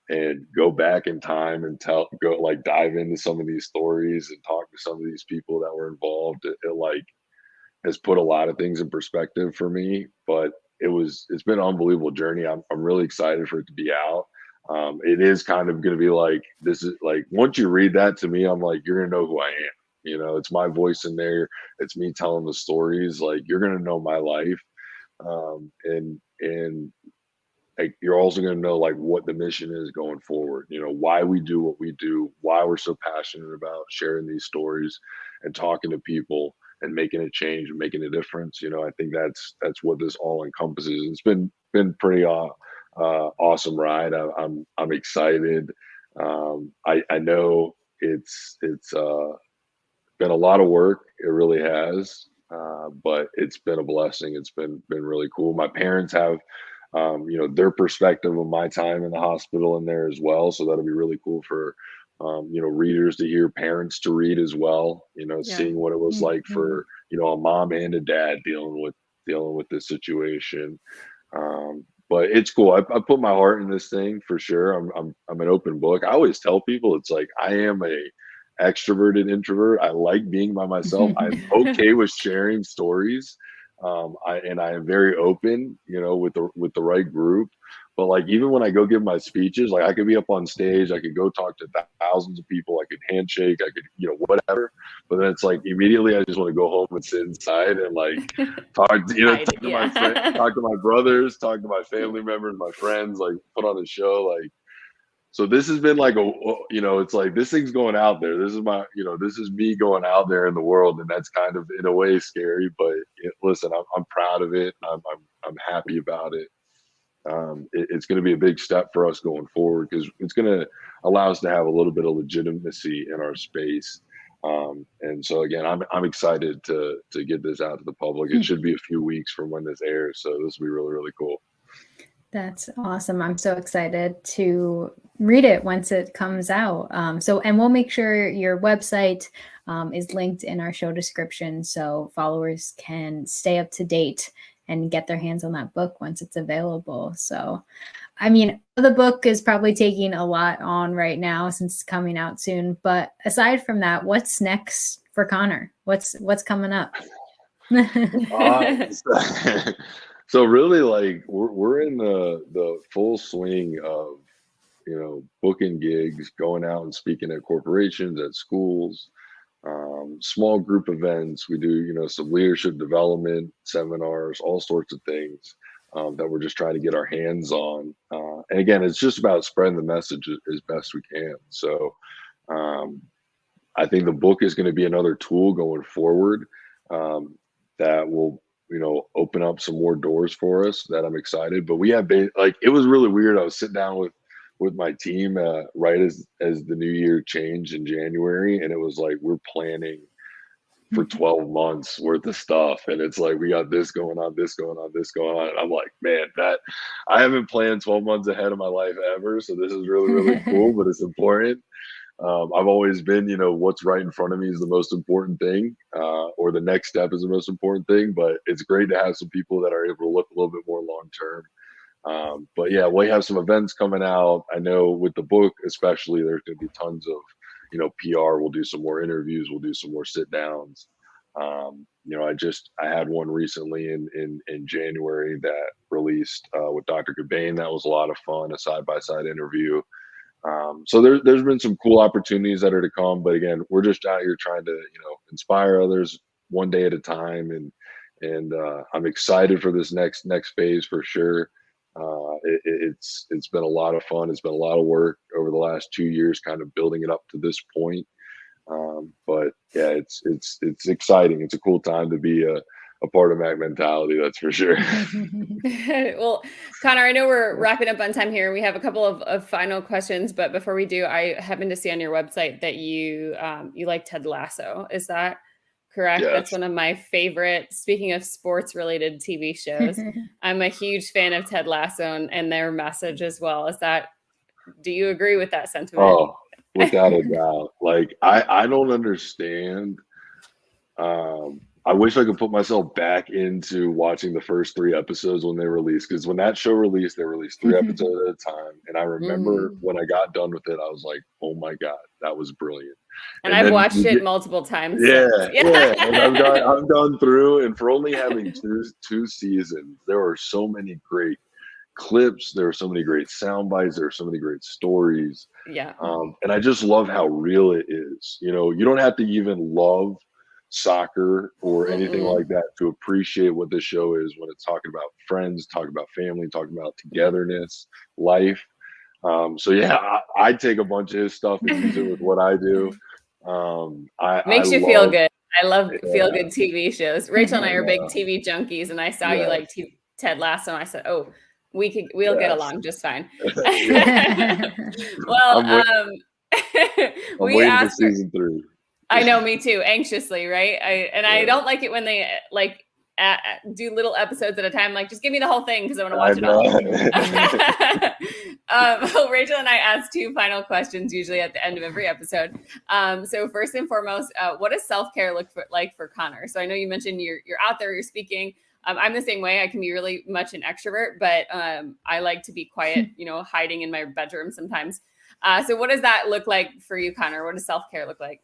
and go back in time and dive into some of these stories and talk to some of these people that were involved. It like has put a lot of things in perspective for me, but it's been an unbelievable journey. I'm really excited for it to be out. It is kind of going to be like, this is like, once you read that to me, I'm like, you're going to know who I am. It's my voice in there. It's me telling the stories. Like, you're going to know my life. And like, you're also going to know like what the mission is going forward, why we do what we do, why we're so passionate about sharing these stories and talking to people and making a change and making a difference. I think that's what this all encompasses. It's been pretty awesome ride. I'm excited. I know it's been a lot of work. It really has, but it's been a blessing. It's been really cool. My parents have their perspective of my time in the hospital in there as well. So that'll be really cool for readers to hear, parents to read as well, seeing what it was like for, a mom and a dad dealing with this situation. But it's cool. I put my heart in this thing for sure. I'm an open book. I always tell people it's like, I am a extroverted introvert. I like being by myself. I'm okay with sharing stories. I am very open, with the right group. But like, even when I go give my speeches, like I could be up on stage, I could go talk to thousands of people, I could handshake, I could, whatever. But then it's like immediately I just want to go home and sit inside and like talk to my friends, talk to my brothers, talk to my family members, my friends, like put on a show, like. So this has been like it's like this thing's going out there. This is this is me going out there in the world, and that's kind of in a way scary. But listen, I'm proud of it. I'm happy about it. It's going to be a big step for us going forward because it's going to allow us to have a little bit of legitimacy in our space. And so again, I'm excited to get this out to the public. It should be a few weeks from when this airs, so this will be really, really cool. That's awesome. I'm so excited to read it once it comes out. And we'll make sure your website is linked in our show description so followers can stay up to date and get their hands on that book once it's available. So, I mean, the book is probably taking a lot on right now since it's coming out soon. But aside from that, what's next for Connor? What's coming up? So really, like we're in the full swing of booking gigs, going out and speaking at corporations, at schools, small group events. We do some leadership development seminars, all sorts of things that we're just trying to get our hands on. And again, it's just about spreading the message as best we can. So I think the book is going to be another tool going forward that will open up some more doors for us. That I'm excited. But we have it was really weird. I was sitting down with my team right as the new year changed in January, and it was like we're planning for 12 months worth of stuff, and it's like we got this going on, this going on, this going on, and I'm like, man, that I haven't planned 12 months ahead of my life ever, so this is really, really cool, but it's important. I've always been, what's right in front of me is the most important thing, or the next step is the most important thing. But it's great to have some people that are able to look a little bit more long term. But yeah, we have some events coming out. I know with the book, especially, there's going to be tons of, PR. We'll do some more interviews. We'll do some more sit downs. I had one recently in January that released with Dr. Cobain. That was a lot of fun, a side by side interview. So there's been some cool opportunities that are to come. But again, we're just out here trying to, inspire others one day at a time. And I'm excited for this next phase for sure. It's been a lot of fun. It's been a lot of work over the last 2 years, kind of building it up to this point. But yeah, it's exciting. It's a cool time to be a part of Mac Mentality, that's for sure. Well, Connor, I know we're wrapping up on time here. We have a couple of final questions, but before we do, I happen to see on your website that you like Ted Lasso. Is that correct? Yes. That's one of my favorite, speaking of sports related TV shows. I'm a huge fan of Ted Lasso and their message as well. Do you agree with that sentiment? Oh, without a doubt. Like, I don't understand. I wish I could put myself back into watching the first 3 episodes when they released, because when that show released, they released 3 episodes at a time. And I remember when I got done with it, I was like, oh my God, that was brilliant. And I've watched it multiple times. Yeah. And I've gone through, and for only having two seasons, there are so many great clips. There are so many great sound bites. There are so many great stories. Yeah. And I just love how real it is. You don't have to even love soccer or anything like that to appreciate what this show is, when it's talking about friends, talking about family, talking about togetherness, life. So yeah, I take a bunch of his stuff and use it with what I do. Makes you feel good. I love feel good TV shows. Rachel and I are big TV junkies, and I saw you like Ted Lasso, and I said, oh, we'll get along just fine. Well, I'm waiting for season 3. I know, me too, anxiously, right? I don't like it when they do little episodes at a time. Like, just give me the whole thing because I want to watch it all. Well, Rachel and I ask 2 final questions usually at the end of every episode. So first and foremost, what does self-care look like for Connor? So I know you mentioned you're out there, you're speaking. I'm the same way. I can be really much an extrovert, but I like to be quiet, hiding in my bedroom sometimes. So what does that look like for you, Connor? What does self-care look like?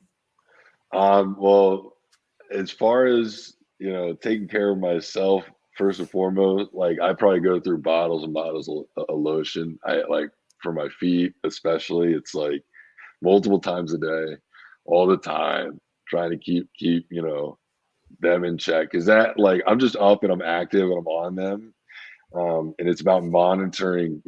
Well, as far as, taking care of myself, first and foremost, like, I probably go through bottles and bottles of lotion. I like, for my feet, especially, it's like multiple times a day, all the time, trying to keep, them in check. Cause that, like, I'm just up and I'm active and I'm on them. And it's about monitoring,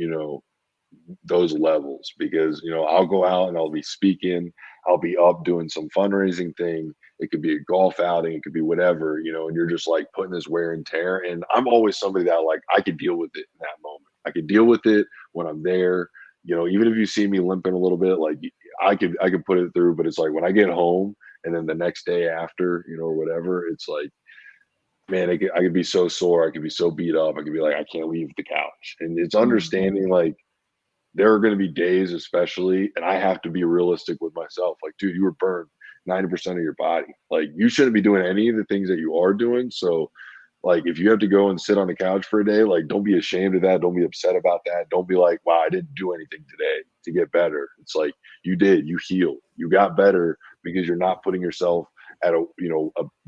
those levels, because, I'll go out and I'll be speaking, I'll be up doing some fundraising thing. It could be a golf outing, it could be whatever, and you're just like putting this wear and tear. And I'm always somebody that, like, I could deal with it in that moment. I could deal with it when I'm there. Even if you see me limping a little bit, like, I could put it through. But it's like when I get home and then the next day after, or whatever, it's like, man, I could be so sore. I could be so beat up. I could be like, I can't leave the couch. And it's understanding, like, there are going to be days, especially, and I have to be realistic with myself. Like, dude, you were burned 90% of your body. Like, you shouldn't be doing any of the things that you are doing. So, like, if you have to go and sit on the couch for a day, like, don't be ashamed of that. Don't be upset about that. Don't be like, wow, I didn't do anything today to get better. It's like, you did. You healed. You got better because you're not putting yourself at a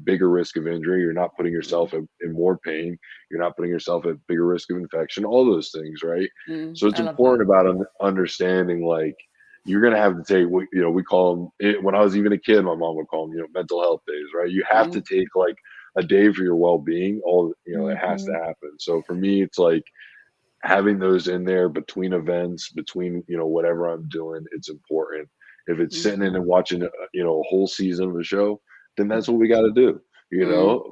bigger risk of injury. You're not putting yourself in more pain. You're not putting yourself at bigger risk of infection, all those things, right? So it's important about understanding, like, you're going to have to take what, we call them, when I was even a kid, my mom would call them, mental health days, right? You have to take, like, a day for your well-being. It has to happen. So for me, it's like having those in there between events, between, whatever I'm doing, it's important. If it's sitting in and watching, a whole season of a show, then that's what we got to do,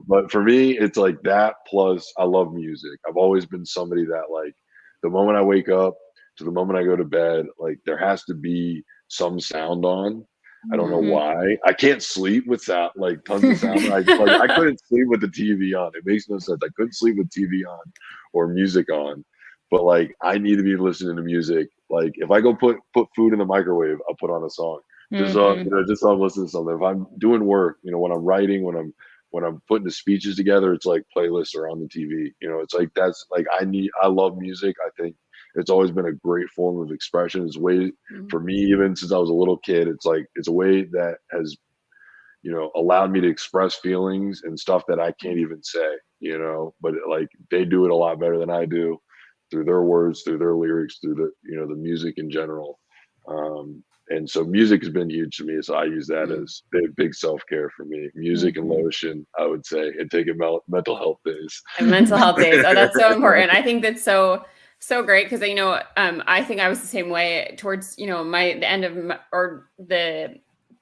But for me, it's like that. Plus, I love music. I've always been somebody that, like, the moment I wake up to the moment I go to bed, like, there has to be some sound on. I don't know why. I can't sleep with sound, like, tons of sound. I couldn't sleep with the TV on. It makes no sense. I couldn't sleep with TV on or music on. But, like, I need to be listening to music. Like, if I go put food in the microwave, I'll put on a song. Just just so I'm listening to something. If I'm doing work, when I'm writing, when I'm putting the speeches together, it's like playlists are on the TV. It's like that's like I love music. I think it's always been a great form of expression. It's a way for me, even since I was a little kid. It's like it's a way that has allowed me to express feelings and stuff that I can't even say. But like they do it a lot better than I do through their words, through their lyrics, through the music in general. And so music has been huge to me. So I use that as big self-care for me. Music and lotion, I would say, and taking mental health days. And mental health days. Oh, that's so important. I think that's so great because, I think I was the same way towards, the end of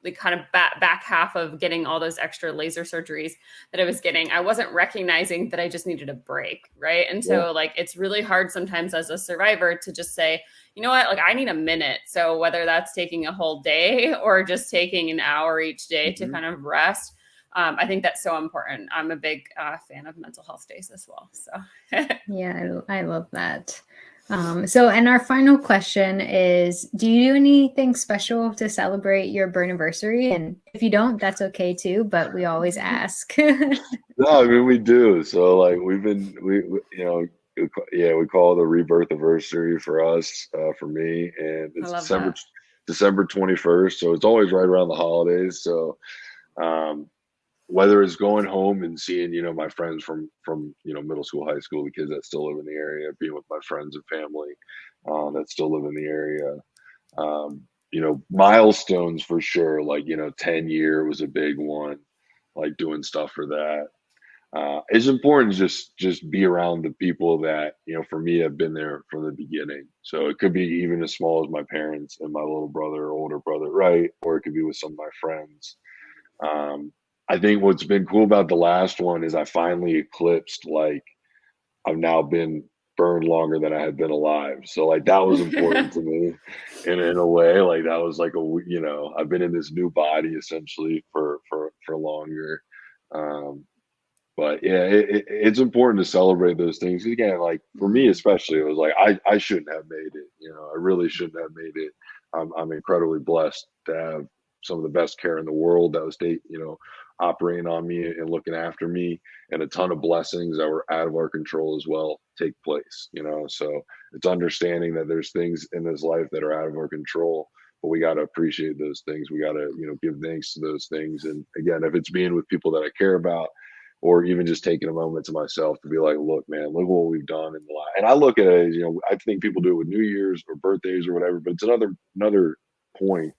the kind of back half of getting all those extra laser surgeries that I was getting. I wasn't recognizing that I just needed a break. Right. And so like, it's really hard sometimes as a survivor to just say, you know what, like I need a minute. So whether that's taking a whole day or just taking an hour each day to kind of rest, I think that's so important. I'm a big fan of mental health days as well. So yeah, I love that. And our final question is, do you do anything special to celebrate your burniversary? And if you don't, that's okay too, but we always ask. No, I mean, we do. So like we call it the rebirth anniversary for us, for me, and it's December 21st. So it's always right around the holidays. So, whether it's going home and seeing, my friends from middle school, high school, the kids that still live in the area, being with my friends and family that still live in the area. Milestones for sure, like, 10-year was a big one, like doing stuff for that. It's important to just be around the people that, for me, have been there from the beginning. So it could be even as small as my parents and my little brother or older brother, right? Or it could be with some of my friends. I think what's been cool about the last one is I finally eclipsed, like, I've now been burned longer than I had been alive. So like that was important to me in a way. Like that was like I've been in this new body essentially for longer. But yeah, it's important to celebrate those things. Again, like for me especially, it was like I shouldn't have made it. I really shouldn't have made it. I'm incredibly blessed to have some of the best care in the world that was operating on me and looking after me, and a ton of blessings that were out of our control as well take place. So it's understanding that there's things in this life that are out of our control, but we got to appreciate those things. We got to give thanks to those things. And again, if it's being with people that I care about, or even just taking a moment to myself to be like, look, man, look what we've done in the life. And I look at it as, I think people do it with New Year's or birthdays or whatever, but it's another point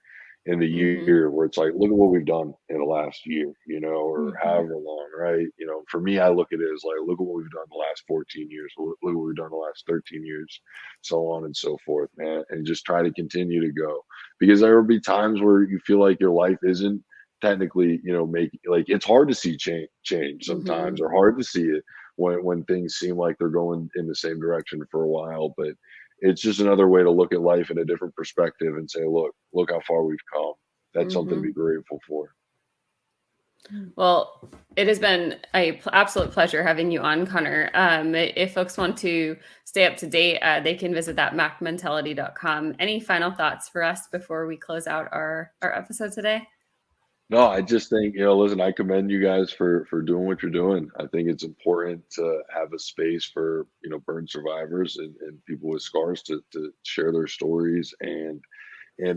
in the year where it's like, look at what we've done in the last year, or however long, right? For me, I look at it as like, look at what we've done the last 14 years, look at what we've done the last 13 years, so on and so forth, man. And just try to continue to go, because there will be times where you feel like your life isn't technically, it's hard to see change sometimes, or hard to see it when things seem like they're going in the same direction for a while. But it's just another way to look at life in a different perspective and say, look how far we've come. That's something to be grateful for. Well, it has been an absolute pleasure having you on, Connor. If folks want to stay up to date, they can visit that macmentality.com. Any final thoughts for us before we close out our episode today? No, I just think, listen, I commend you guys for doing what you're doing. I think it's important to have a space for, burn survivors and people with scars to share their stories and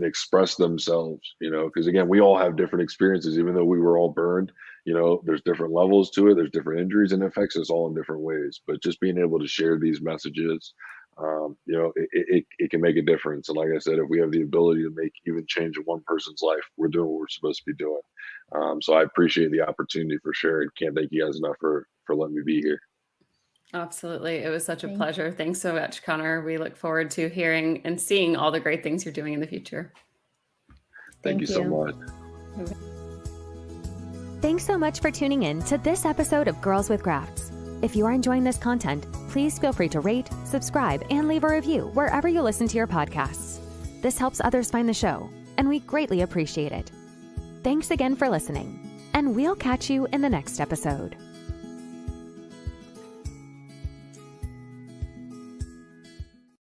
express themselves, because again, we all have different experiences. Even though we were all burned, there's different levels to it. There's different injuries, and it affects us all in different ways. But just being able to share these messages, it can make a difference. And like I said, if we have the ability to make even change in one person's life, we're doing what we're supposed to be doing. So I appreciate the opportunity for sharing. Can't thank you guys enough for letting me be here. Absolutely. It was such a pleasure. Thanks so much, Connor. We look forward to hearing and seeing all the great things you're doing in the future. Thank you so much. Thanks so much for tuning in to this episode of Girls with Grafts. If you are enjoying this content, please feel free to rate, subscribe, and leave a review wherever you listen to your podcasts. This helps others find the show, and we greatly appreciate it. Thanks again for listening, and we'll catch you in the next episode.